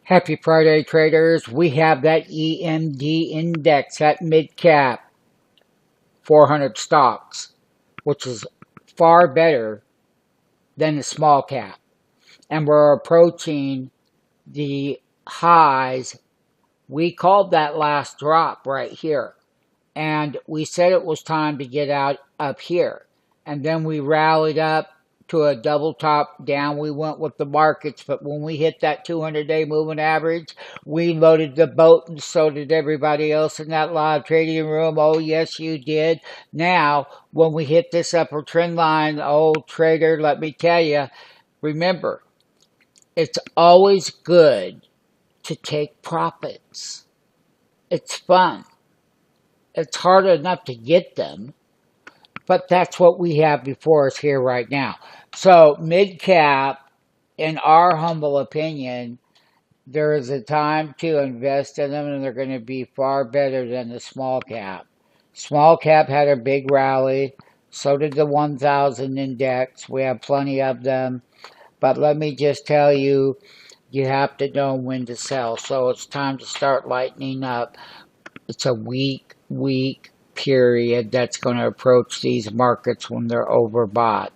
Happy Friday, traders. We have that EMD index at MidCap 400 stocks, which is far better than the small cap. And we're approaching the highs. We called that last drop right here. And we said it was time to get out up here. And then we rallied up to a double top down. We went with the markets, but when we hit that 200-day moving average, we loaded the boat, and so did everybody else in that live trading room. Oh, yes, you did. Now, when we hit this upper trend line, old trader, let me tell you, remember, it's always good to take profits. It's fun. It's hard enough to get them, but that's what we have before us here right now. So mid-cap, in our humble opinion, there is a time to invest in them, and they're going to be far better than the small cap. Small cap had a big rally. So did the 1,000 index. We have plenty of them. But let me just tell you, you have to know when to sell. So it's time to start lightening up. It's a weak period that's going to approach these markets when they're overbought.